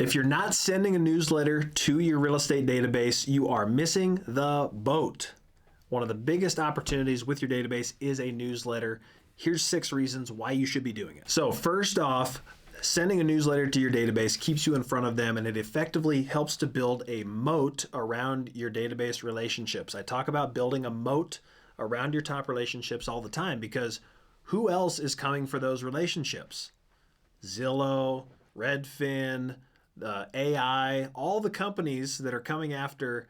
If you're not sending a newsletter to your real estate database, you are missing the boat. One of the biggest opportunities with your database is a newsletter. Here's 6 reasons why you should be doing it. So first off, sending a newsletter to your database keeps you in front of them, and it effectively helps to build a moat around your database relationships. I talk about building a moat around your top relationships all the time because who else is coming for those relationships? Zillow, Redfin, AI, all the companies that are coming after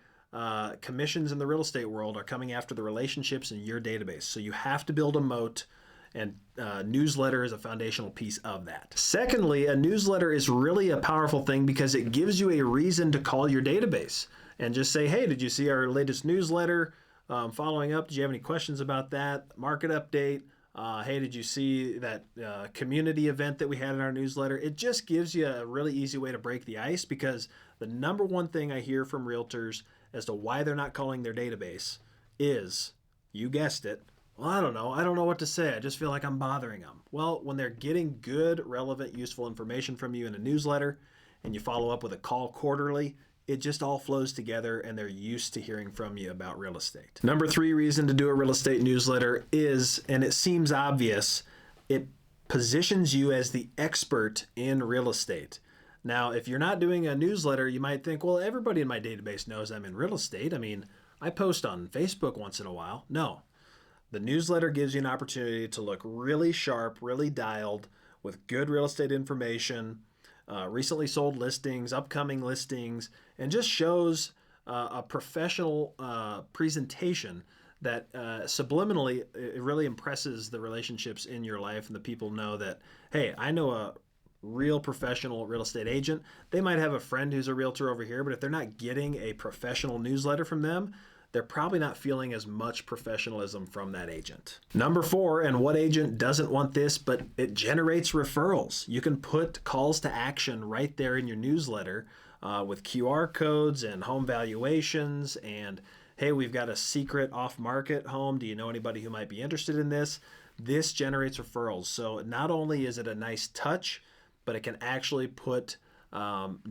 commissions in the real estate world are coming after the relationships in your database. So you have to build a moat, and newsletter is a foundational piece of that. Secondly, a newsletter is really a powerful thing because it gives you a reason to call your database and just say, hey, did you see our latest newsletter? Following up, did you have any questions about that? Market update. Hey, did you see that community event that we had in our newsletter? It just gives you a really easy way to break the ice, because the number one thing I hear from realtors as to why they're not calling their database is, you guessed it, well, I don't know what to say. I just feel like I'm bothering them. Well, when they're getting good, relevant, useful information from you in a newsletter and you follow up with a call quarterly, it just all flows together and they're used to hearing from you about real estate. Number 3 reason to do a real estate newsletter is, and it seems obvious, it positions you as the expert in real estate. Now, if you're not doing a newsletter, you might think, well, everybody in my database knows I'm in real estate. I mean, I post on Facebook once in a while. No. The newsletter gives you an opportunity to look really sharp, really dialed, with good real estate information, recently sold listings, upcoming listings, and just shows a professional presentation that subliminally, it really impresses the relationships in your life, and the people know that, hey, I know a real professional real estate agent. They might have a friend who's a realtor over here, but if they're not getting a professional newsletter from them, they're probably not feeling as much professionalism from that agent. Number 4, and what agent doesn't want this, but it generates referrals. You can put calls to action right there in your newsletter with QR codes and home valuations and, hey, we've got a secret off-market home. Do you know anybody who might be interested in this? This generates referrals. So not only is it a nice touch, but it can actually put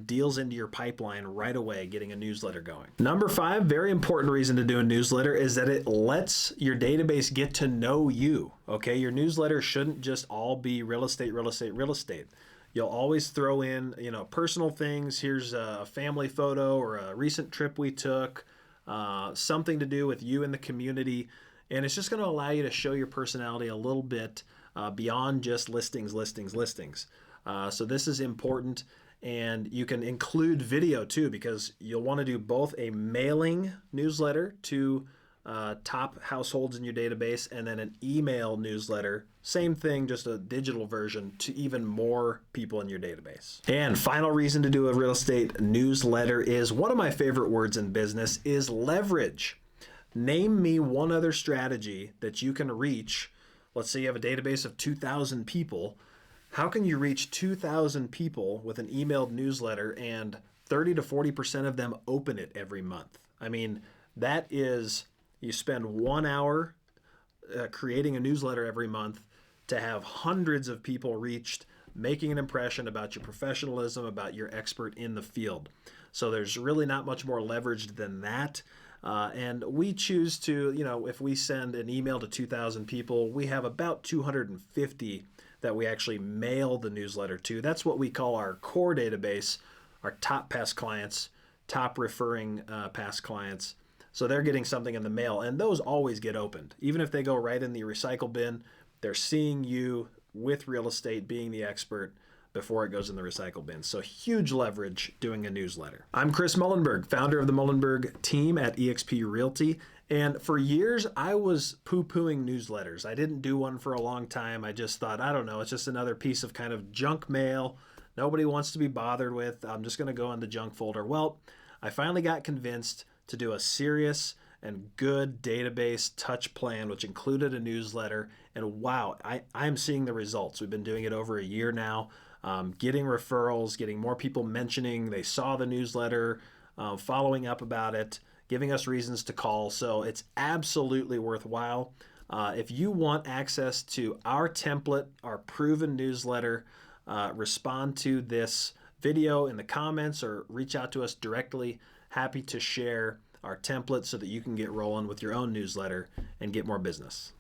deals into your pipeline right away, getting a newsletter going. Number 5, very important reason to do a newsletter is that it lets your database get to know you. Okay, your newsletter shouldn't just all be real estate, real estate, real estate. You'll always throw in, personal things. Here's a family photo or a recent trip we took, something to do with you and the community. And it's just going to allow you to show your personality a little bit beyond just listings. So this is important. And you can include video too, because you'll want to do both a mailing newsletter to top households in your database and then an email newsletter. Same thing, just a digital version to even more people in your database. And final reason to do a real estate newsletter is, one of my favorite words in business is leverage. Name me one other strategy that you can reach. Let's say you have a database of 2,000 people. How can you reach 2,000 people with an emailed newsletter and 30 to 40% of them open it every month? I mean, that is, you spend 1 hour creating a newsletter every month to have hundreds of people reached, making an impression about your professionalism, about your expert in the field. So there's really not much more leveraged than that. And we choose to, if we send an email to 2,000 people, we have about 250 that we actually mail the newsletter to. That's what we call our core database, our top past clients, top referring past clients. So they're getting something in the mail, and those always get opened. Even if they go right in the recycle bin, they're seeing you with real estate being the expert before it goes in the recycle bin. So huge leverage doing a newsletter. I'm Chris Mullenberg, founder of the Mullenberg team at eXp Realty. And for years, I was poo-pooing newsletters. I didn't do one for a long time. I just thought, I don't know, it's just another piece of kind of junk mail. Nobody wants to be bothered with. I'm just going to go in the junk folder. Well, I finally got convinced to do a serious and good database touch plan, which included a newsletter. And wow, I'm seeing the results. We've been doing it over a year now. Getting referrals, getting more people mentioning they saw the newsletter, following up about it, giving us reasons to call. So it's absolutely worthwhile. If you want access to our template, our proven newsletter, respond to this video in the comments or reach out to us directly. Happy to share our template so that you can get rolling with your own newsletter and get more business.